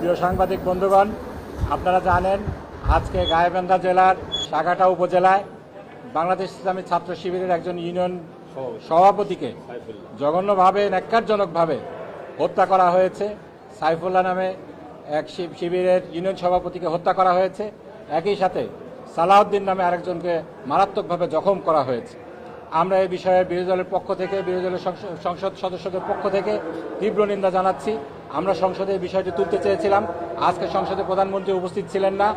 প্রিয় সাংবাদিক বন্ধুগণ, আপনারা জানেন আজকে গাইবান্ধা জেলার সাগাটা উপজেলায় বাংলাদেশ ইসলামী ছাত্র শিবিরের একজন ইউনিয়ন সভাপতিকে জঘন্যভাবে ন্যাক্কারজনকভাবে হত্যা করা হয়েছে। সাইফুল্লাহ নামে এক শিবিরের ইউনিয়ন সভাপতিকে হত্যা করা হয়েছে। একই সাথে সালাউদ্দিন নামে আরেকজনকে মারাত্মকভাবে জখম করা হয়েছে। আমরা এই বিষয়ে বিরোধী দলের পক্ষ থেকে, বিরোধী দলের সংসদ সদস্যদের পক্ষ থেকে তীব্র নিন্দা জানাচ্ছি। আমরা সংসদে এই বিষয়টি তুলতে চেয়েছিলাম। আজকে সংসদে প্রধানমন্ত্রী উপস্থিত ছিলেন না,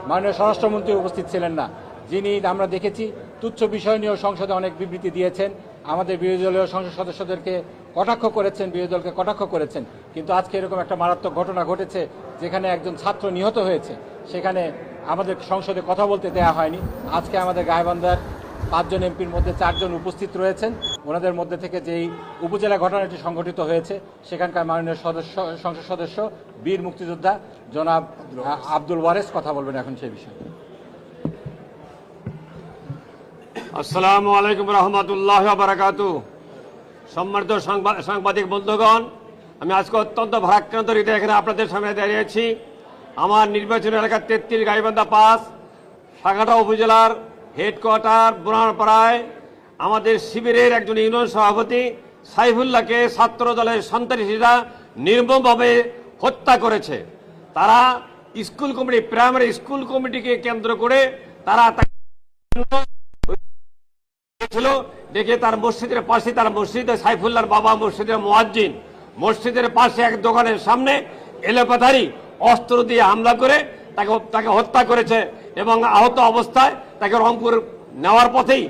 মাননীয় স্বরাষ্ট্রমন্ত্রী উপস্থিত ছিলেন না, যিনি আমরা দেখেছি তুচ্ছ বিষয় নিয়েও সংসদে অনেক বিবৃতি দিয়েছেন, আমাদের বিরোধী দলীয় সংসদ সদস্যদেরকে কটাক্ষ করেছেন, বিরোধী দলকে কটাক্ষ করেছেন। কিন্তু আজকে এরকম একটা মারাত্মক ঘটনা ঘটেছে যেখানে একজন ছাত্র নিহত হয়েছে, সেখানে আমাদের সংসদে কথা বলতে দেয়া হয়নি। আজকে আমাদের গাইবান্ধার 5 জন এমপির মধ্যে 4 জন উপস্থিত রয়েছেন। ওনাদের মধ্যে থেকে যেই উপজেলা ঘটনাটি সংঘটিত হয়েছে সেখানকার মাননীয় সংসদ সদস্য বীর মুক্তিযোদ্ধা জনাব আব্দুল ওয়ারেস কথা বলবেন এখন সেই বিষয়ে। আসসালামু আলাইকুম রহমতুল্লাহ বারাকাতু। সম্মানিত সাংবাদিক বন্ধুগণ, আমি আজকে অত্যন্ত ভারাক্রান্ত হৃদয়ে এখানে আপনাদের সামনে দাঁড়িয়েছি। আমার নির্বাচনী এলাকা 33 গাইবান্ধা 5 সাগাটা উপজেলার হেডকোয়ার্টার বোনারপাড়ায় আমাদের শিবিরের একজন ইউনিয়ন সভাপতি সাইফুল্লাহকে ছাত্র দলের সন্ত্রাসীরা নির্মমভাবে হত্যা করেছে। তারা স্কুল কমিটি, প্রাইমারি স্কুল কমিটিকে কেন্দ্র করে তারা ছিল দেখে তার মসজিদের পাশে, তার মসজিদে সাইফুল্লাহর বাবা মসজিদের মুয়াজ্জিন, মসজিদের পাশে এক দোকানের সামনে এলোপাথারি অস্ত্র দিয়ে হামলা করে তাকে হত্যা করেছে এবং আহত অবস্থায় তাকে রংপুর নেওয়ার পথেই